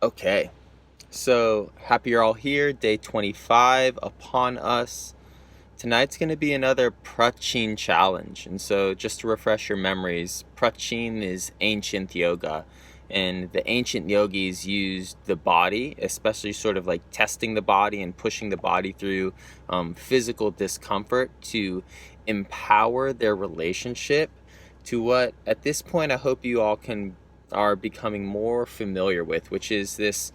Okay, so happy you're all here. Day 25 upon us. Tonight's going to be another Prachin challenge. And so, just to refresh your memories, Prachin is ancient yoga. And the ancient yogis used the body, especially sort of like testing the body and pushing the body through physical discomfort to empower their relationship to what, at this point, I hope you all are becoming more familiar with, which is this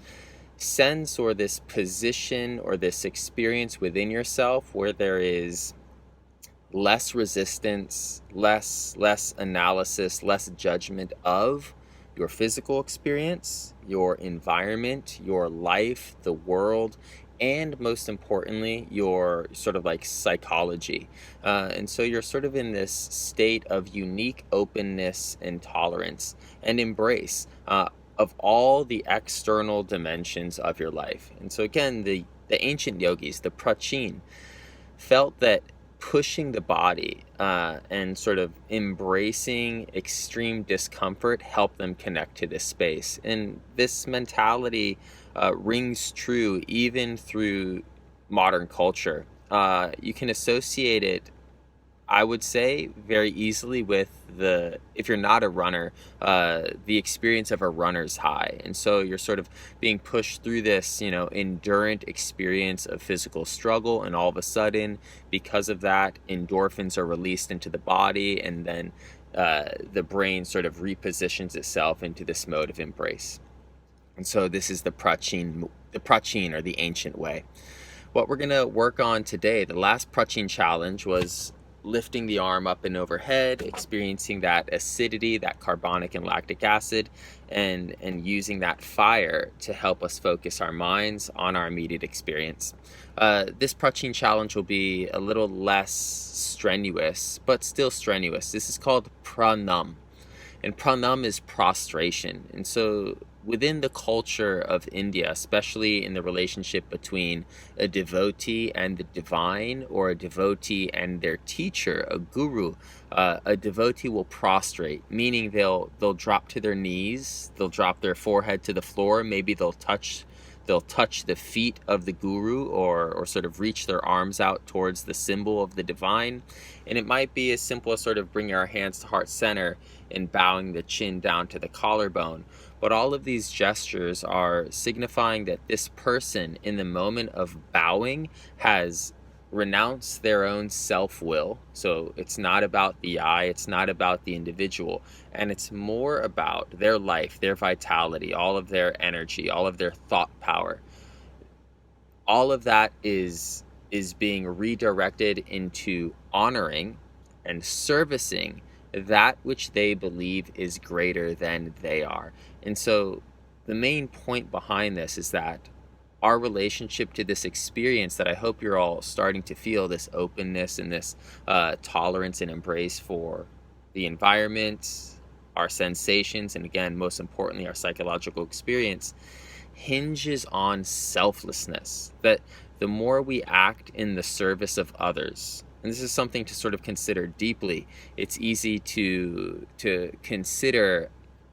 sense or this position or this experience within yourself where there is less resistance, less analysis, less judgment of your physical experience, your environment, your life, the world, and most importantly, your sort of like psychology. And so you're sort of in this state of unique openness and tolerance and embrace of all the external dimensions of your life. And so again, the ancient yogis, the Prachin, felt that pushing the body and sort of embracing extreme discomfort helped them connect to this space. And this mentality rings true even through modern culture. You can associate it, I would say, very easily with if you're not a runner, the experience of a runner's high. And so you're sort of being pushed through this, endurant experience of physical struggle. And all of a sudden, because of that, endorphins are released into the body. And then the brain sort of repositions itself into this mode of embrace. And so this is the Prachin or the ancient way. What we're going to work on today, the last Prachin challenge was lifting the arm up and overhead, experiencing that acidity, that carbonic and lactic acid, and using that fire to help us focus our minds on our immediate experience. This Prachin challenge will be a little less strenuous, but still strenuous. This is called Pranam. And pranam is prostration. And so within the culture of India, especially in the relationship between a devotee and the divine, or a devotee and their teacher, a guru, a devotee will prostrate, meaning they'll drop to their knees, they'll drop their forehead to the floor, maybe they'll touch the feet of the guru, or sort of reach their arms out towards the symbol of the divine. And it might be as simple as sort of bringing our hands to heart center and bowing the chin down to the collarbone. But all of these gestures are signifying that this person, in the moment of bowing, has renounced their own self-will. So it's not about the I, it's not about the individual, and it's more about their life, their vitality, all of their energy, all of their thought power. All of that is being redirected into honoring and servicing that which they believe is greater than they are. And so the main point behind this is that our relationship to this experience that I hope you're all starting to feel, this openness and this tolerance and embrace for the environment, our sensations, and again, most importantly, our psychological experience, hinges on selflessness. That the more we act in the service of others, and this is something to sort of consider deeply, it's easy to consider,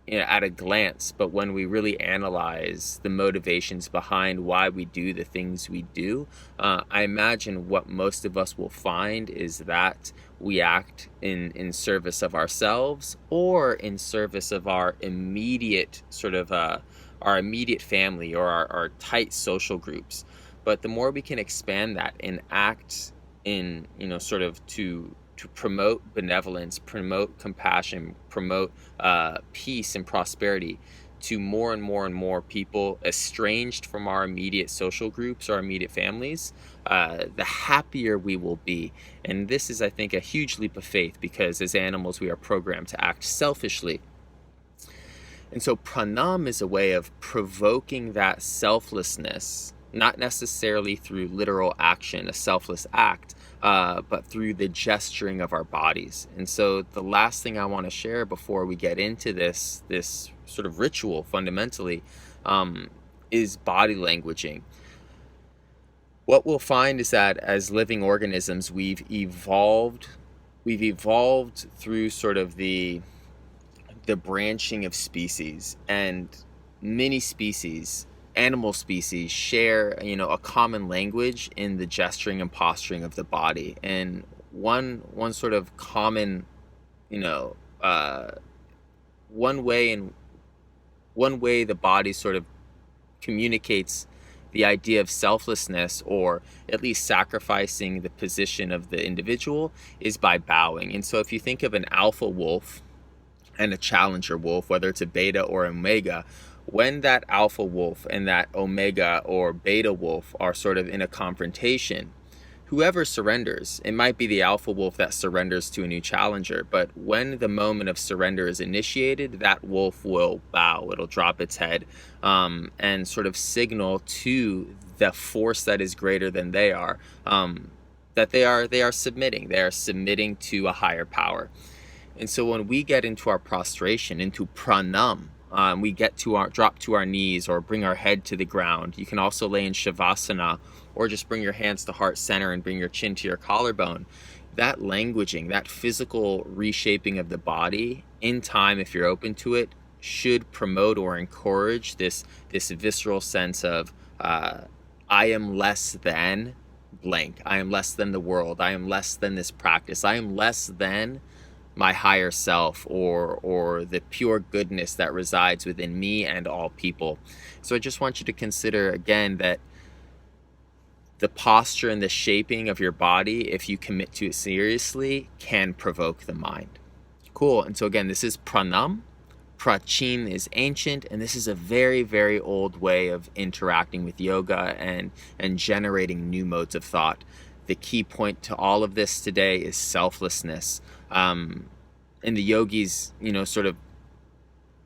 at a glance, but when we really analyze the motivations behind why we do the things we do, I imagine what most of us will find is that we act in service of ourselves, or in service of our immediate sort of our immediate family, or our tight social groups. But the more we can expand that and act in, sort of to promote benevolence, promote compassion, promote peace and prosperity to more and more and more people estranged from our immediate social groups or our immediate families, the happier we will be. And this is, I think, a huge leap of faith, because as animals we are programmed to act selfishly. And so pranam is a way of provoking that selflessness, not necessarily through literal action, a selfless act, but through the gesturing of our bodies. And so the last thing I want to share before we get into this sort of ritual fundamentally is body languaging. What we'll find is that as living organisms, we've evolved through sort of the branching of species, and many species, animal species, share, a common language in the gesturing and posturing of the body. And one sort of common, you know, uh, one way in one way the body sort of communicates the idea of selflessness, or at least sacrificing the position of the individual, is by bowing. And so if you think of an alpha wolf and a challenger wolf, whether it's a beta or omega, when that alpha wolf and that omega or beta wolf are sort of in a confrontation, whoever surrenders, it might be the alpha wolf that surrenders to a new challenger, but when the moment of surrender is initiated, that wolf will bow. It'll drop its head, and sort of signal to the force that is greater than they are, that they are submitting to a higher power. And so when we get into our prostration, into pranam, we get to drop to our knees or bring our head to the ground. You can also lay in shavasana, or just bring your hands to heart center and bring your chin to your collarbone. That languaging, that physical reshaping of the body in time, if you're open to it, should promote or encourage this visceral sense of I am less than blank. I am less than the world. I am less than this practice. I am less than my higher self, or the pure goodness that resides within me and all people. So I just want you to consider again that the posture and the shaping of your body, if you commit to it seriously, can provoke the mind. Cool. And so again, this is pranam. Prachin is ancient, and this is a very, very old way of interacting with yoga and generating new modes of thought. The key point to all of this today is selflessness. And the yogis, sort of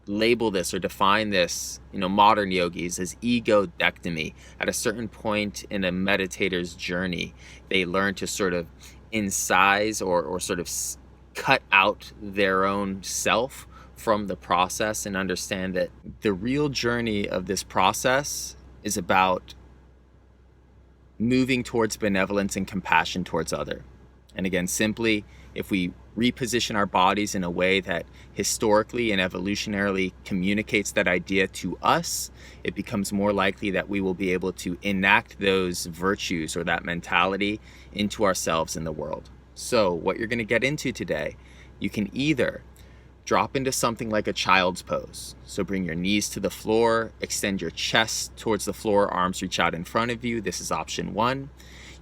label this or define this, modern yogis, as egodectomy. At a certain point in a meditator's journey, they learn to sort of incise or sort of cut out their own self from the process, and understand that the real journey of this process is about moving towards benevolence and compassion towards other. And again, simply, if we reposition our bodies in a way that historically and evolutionarily communicates that idea to us, it becomes more likely that we will be able to enact those virtues or that mentality into ourselves in the world. So what you're going to get into today, you can either drop into something like a child's pose. So bring your knees to the floor, extend your chest towards the floor, arms reach out in front of you. This is option one.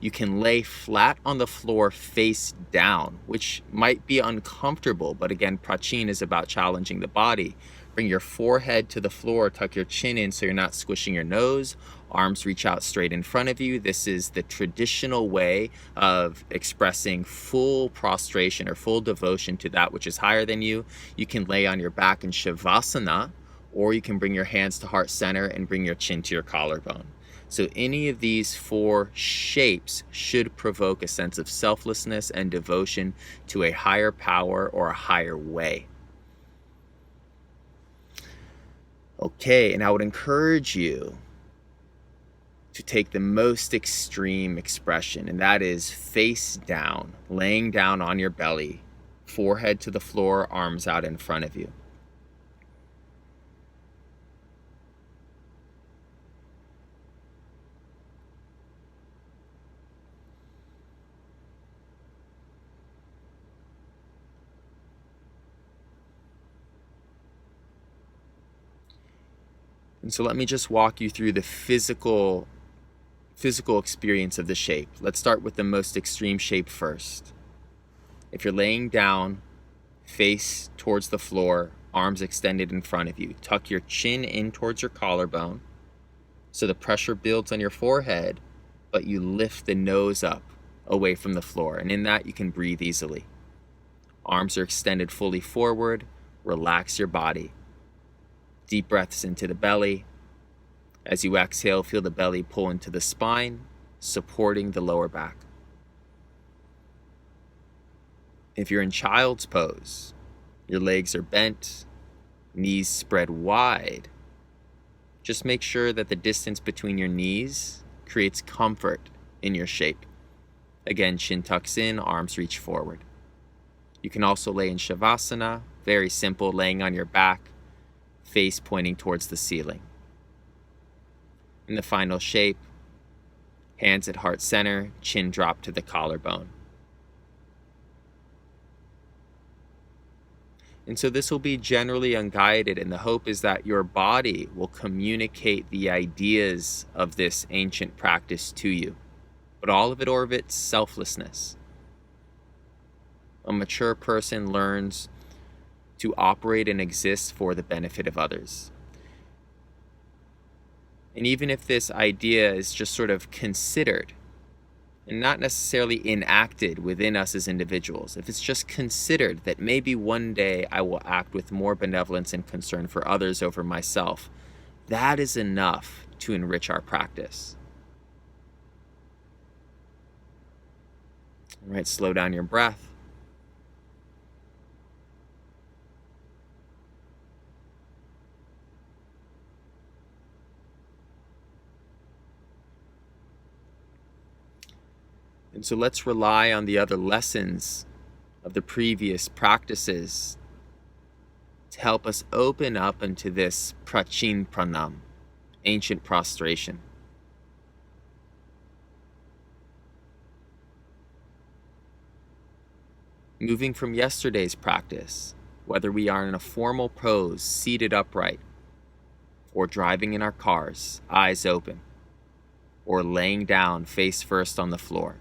You can lay flat on the floor face down, which might be uncomfortable, but again, Prachin is about challenging the body. Bring your forehead to the floor, tuck your chin in so you're not squishing your nose. Arms reach out straight in front of you. This is the traditional way of expressing full prostration or full devotion to that which is higher than you. You can lay on your back in shavasana, or you can bring your hands to heart center and bring your chin to your collarbone. So any of these four shapes should provoke a sense of selflessness and devotion to a higher power or a higher way. Okay, and I would encourage you to take the most extreme expression, and that is face down, laying down on your belly, forehead to the floor, arms out in front of you. And so let me just walk you through the physical experience of the shape. Let's start with the most extreme shape first. If you're laying down, face towards the floor, arms extended in front of you, tuck your chin in towards your collarbone so the pressure builds on your forehead, but you lift the nose up away from the floor. And in that, you can breathe easily. Arms are extended fully forward. Relax your body. Deep breaths into the belly. As you exhale, feel the belly pull into the spine, supporting the lower back. If you're in child's pose, your legs are bent, knees spread wide. Just make sure that the distance between your knees creates comfort in your shape. Again, chin tucks in, arms reach forward. You can also lay in shavasana, very simple, laying on your back, face pointing towards the ceiling. In the final shape, hands at heart center, chin dropped to the collarbone. And so this will be generally unguided, and the hope is that your body will communicate the ideas of this ancient practice to you, but all of it orbits selflessness. A mature person learns to operate and exist for the benefit of others. And even if this idea is just sort of considered and not necessarily enacted within us as individuals, if it's just considered that maybe one day I will act with more benevolence and concern for others over myself, that is enough to enrich our practice. All right, slow down your breath. And so let's rely on the other lessons of the previous practices to help us open up into this Prachin Pranama, ancient prostration. Moving from yesterday's practice, whether we are in a formal pose, seated upright, or driving in our cars, eyes open, or laying down face first on the floor,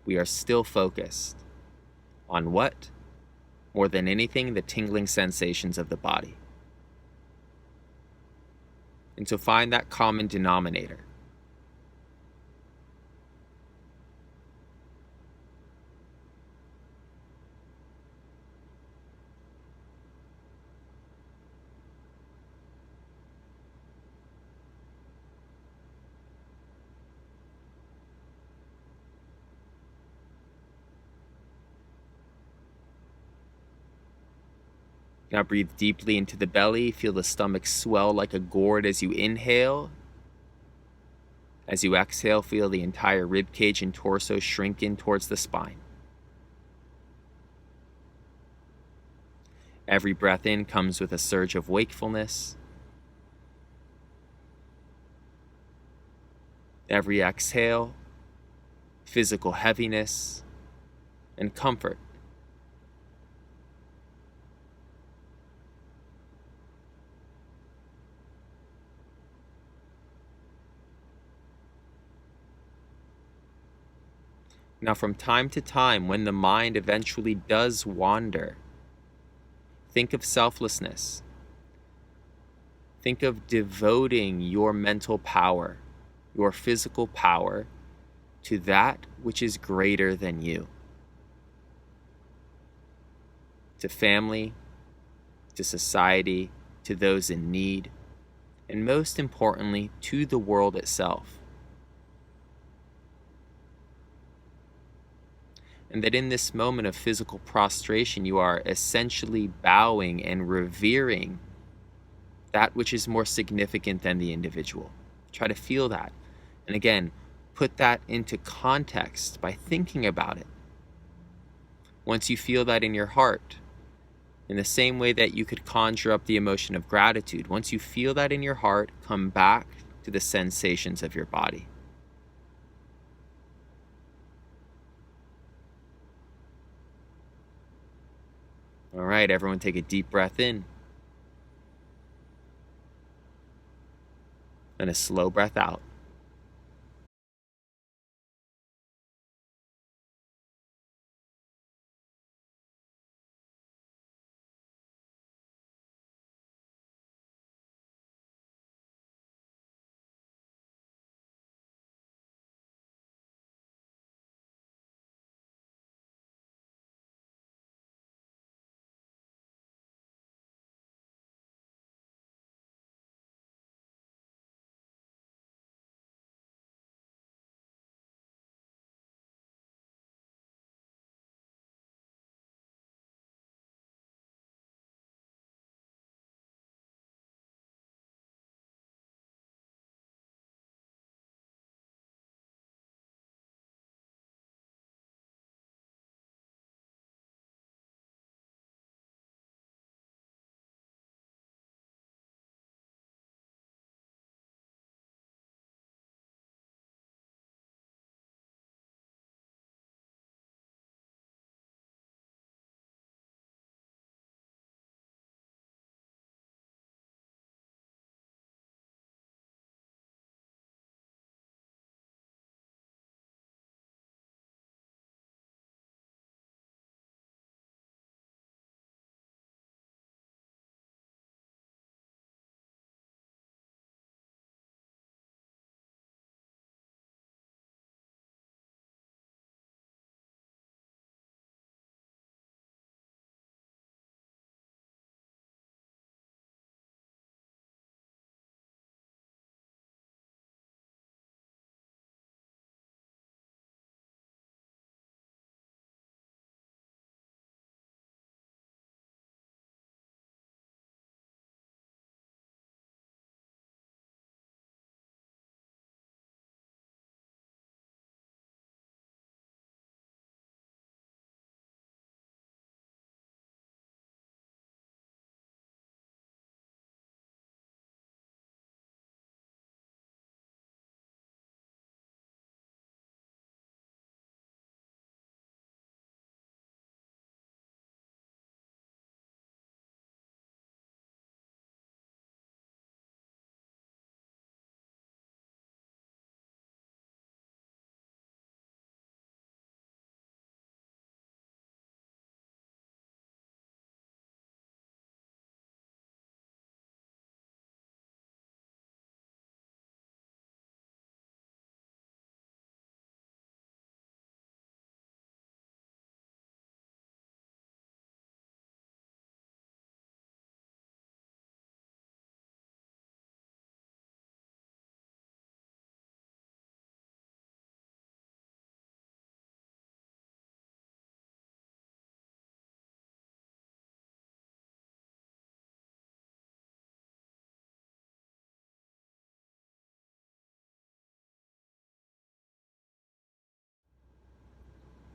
we are still focused on what? More than anything, the tingling sensations of the body. And so find that common denominator. Now breathe deeply into the belly. Feel the stomach swell like a gourd as you inhale. As you exhale, feel the entire rib cage and torso shrink in towards the spine. Every breath in comes with a surge of wakefulness. Every exhale, physical heaviness and comfort. Now, from time to time, when the mind eventually does wander, think of selflessness. Think of devoting your mental power, your physical power, to that which is greater than you. To family, to society, to those in need, and most importantly, to the world itself. And that in this moment of physical prostration, you are essentially bowing and revering that which is more significant than the individual. Try to feel that. And again, put that into context by thinking about it. Once you feel that in your heart, in the same way that you could conjure up the emotion of gratitude, once you feel that in your heart, come back to the sensations of your body. All right, everyone take a deep breath in and a slow breath out.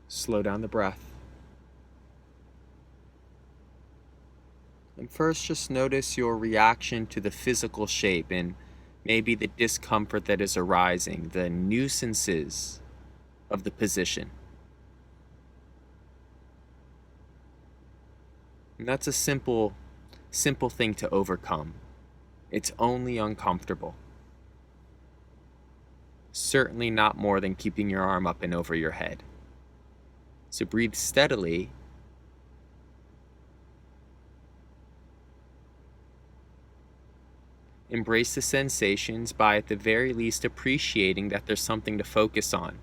Slow down the breath. And first, just notice your reaction to the physical shape and maybe the discomfort that is arising, the nuisances of the position. And that's a simple thing to overcome. It's only uncomfortable. Certainly not more than keeping your arm up and over your head. So breathe steadily. Embrace the sensations by, at the very least, appreciating that there's something to focus on.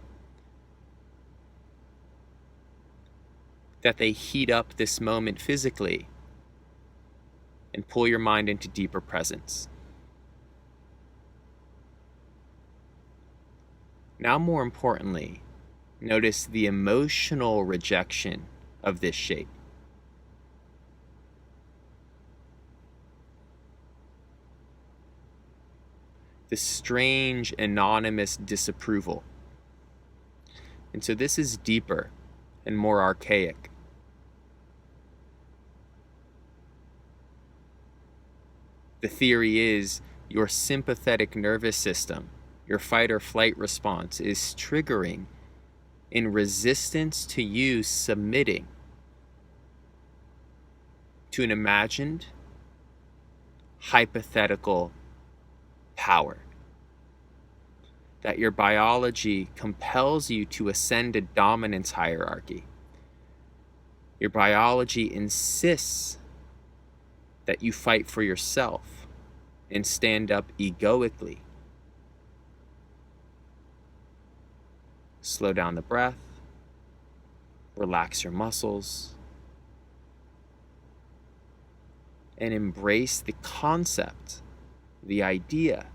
That they heat up this moment physically and pull your mind into deeper presence. Now, more importantly, notice the emotional rejection of this shape. The strange, anonymous disapproval. And so this is deeper and more archaic. The theory is your sympathetic nervous system, your fight or flight response, is triggering in resistance to you submitting to an imagined, hypothetical power. That your biology compels you to ascend a dominance hierarchy. Your biology insists that you fight for yourself and stand up egoically. Slow down the breath, relax your muscles, and embrace the concept, the idea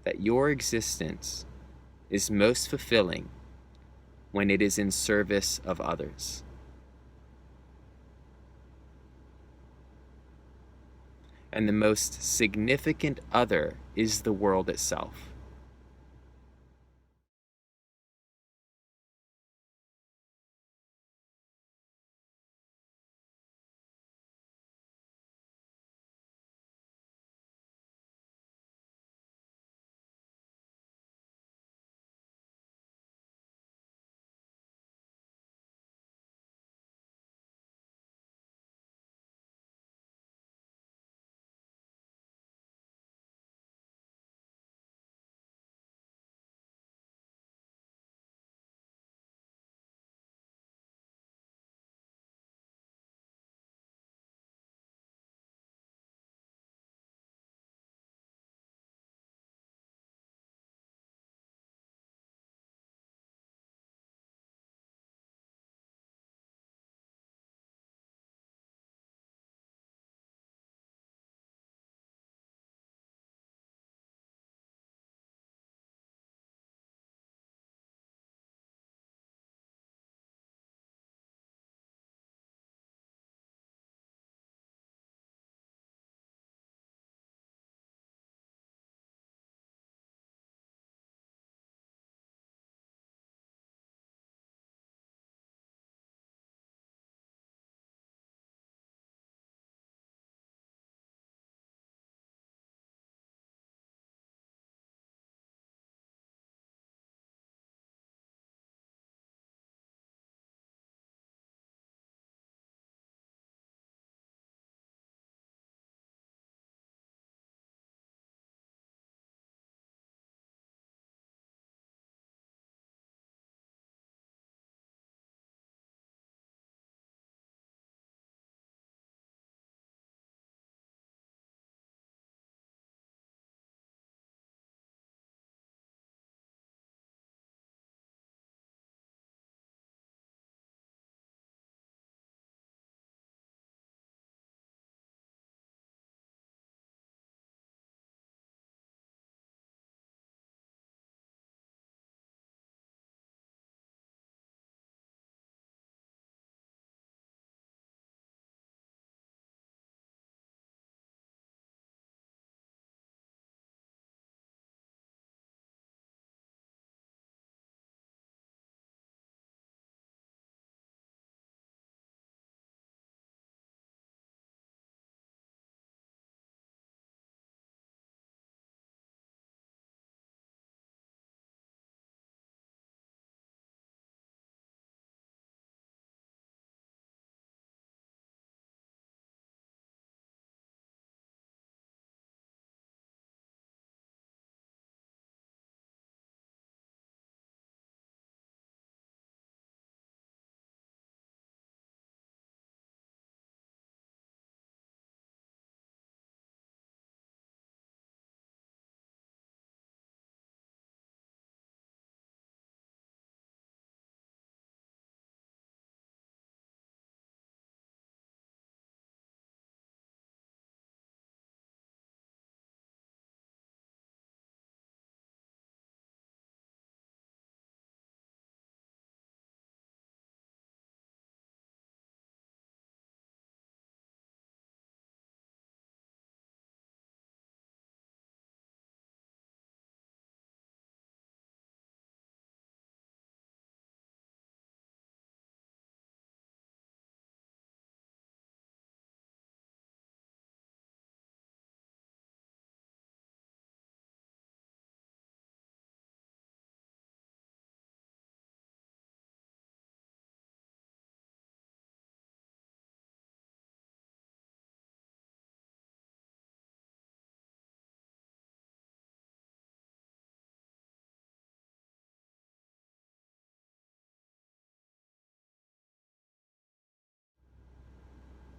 that your existence is most fulfilling when it is in service of others. And the most significant other is the world itself.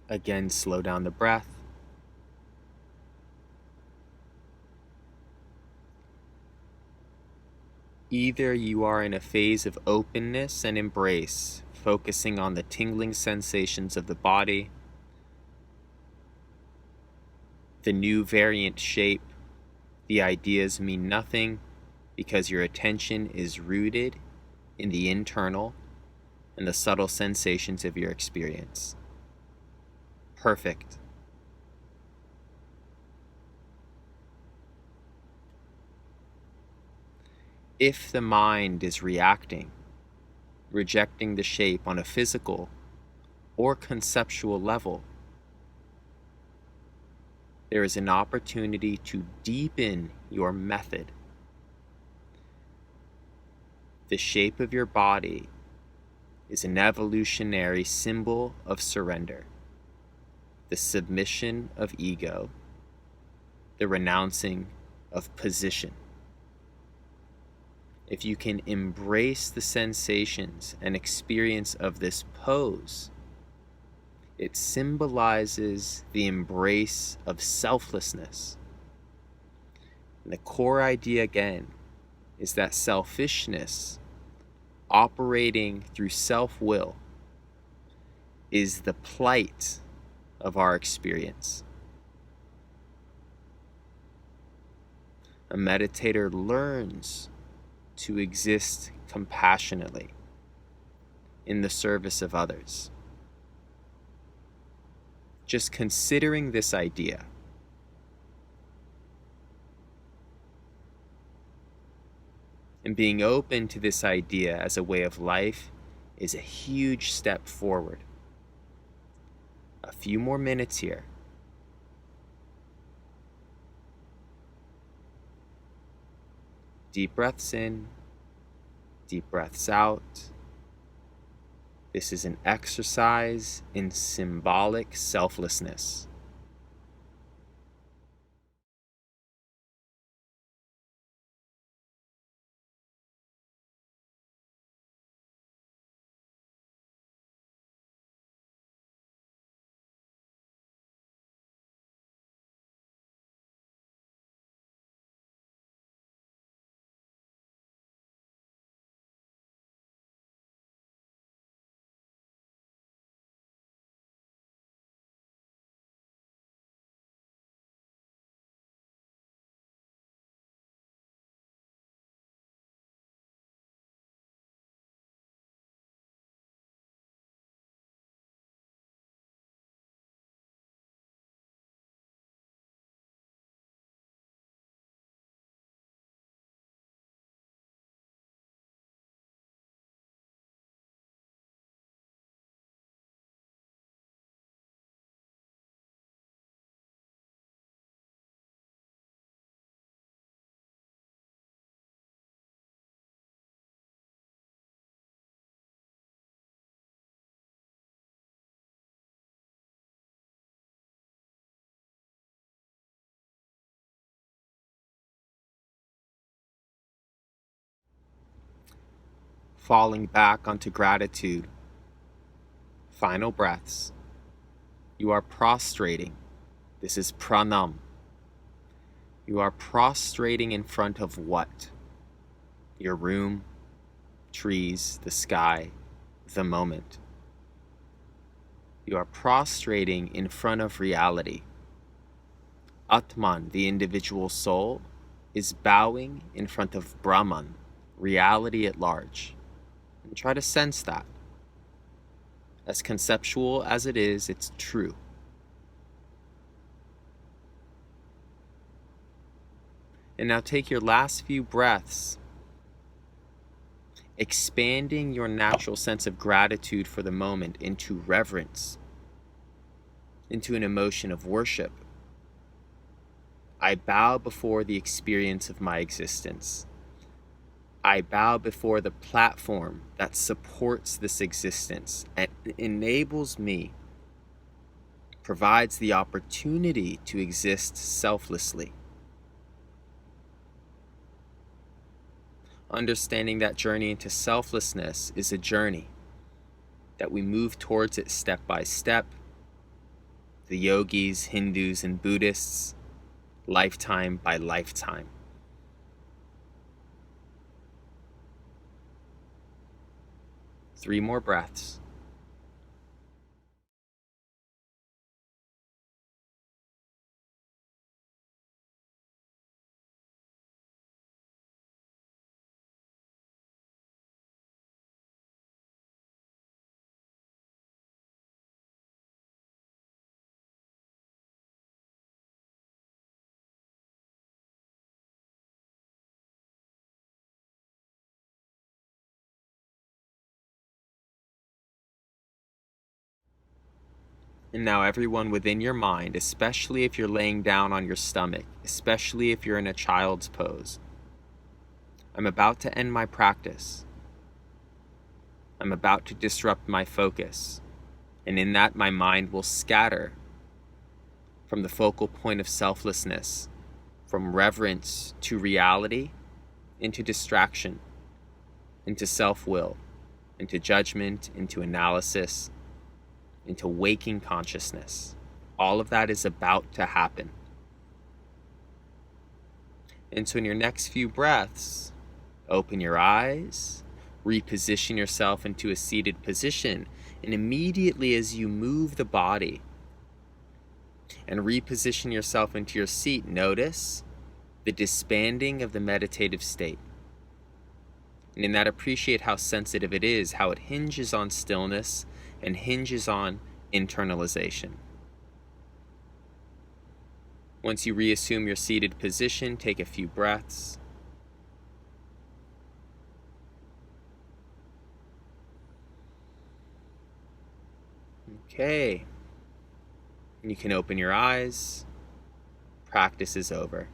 Again, slow down the breath. Either you are in a phase of openness and embrace, focusing on the tingling sensations of the body, the new variant shape, the ideas mean nothing because your attention is rooted in the internal and the subtle sensations of your experience. Perfect. If the mind is reacting, rejecting the shape on a physical or conceptual level, there is an opportunity to deepen your method. The shape of your body is an evolutionary symbol of surrender, the submission of ego, the renouncing of position. If you can embrace the sensations and experience of this pose, it symbolizes the embrace of selflessness. And the core idea again is that selfishness, operating through self-will, is the plight of our experience. A meditator learns to exist compassionately in the service of others. Just considering this idea and being open to this idea as a way of life is a huge step forward. A few more minutes here. Deep breaths in, deep breaths out. This is an exercise in symbolic selflessness. Falling back onto gratitude. Final breaths. You are prostrating. This is pranam. You are prostrating in front of what? Your room, trees, the sky, the moment. You are prostrating in front of reality. Atman, the individual soul, is bowing in front of Brahman, reality at large. And try to sense that. As conceptual as it is, it's true. And now take your last few breaths, expanding your natural sense of gratitude for the moment into reverence, into an emotion of worship. I bow before the experience of my existence. I bow before the platform that supports this existence and enables me, provides the opportunity to exist selflessly. Understanding that journey into selflessness is a journey, that we move towards it step by step, the yogis, Hindus, and Buddhists, lifetime by lifetime. Three more breaths. And now everyone within your mind, especially if you're laying down on your stomach, especially if you're in a child's pose, I'm about to end my practice. I'm about to disrupt my focus, and in that my mind will scatter from the focal point of selflessness, from reverence to reality, into distraction, into self-will, into judgment, into analysis, into waking consciousness. All of that is about to happen. And so in your next few breaths, open your eyes, reposition yourself into a seated position, and immediately as you move the body and reposition yourself into your seat, notice the disbanding of the meditative state. And in that, appreciate how sensitive it is, how it hinges on stillness and hinges on internalization. Once you reassume your seated position, take a few breaths. Okay. And you can open your eyes. Practice is over.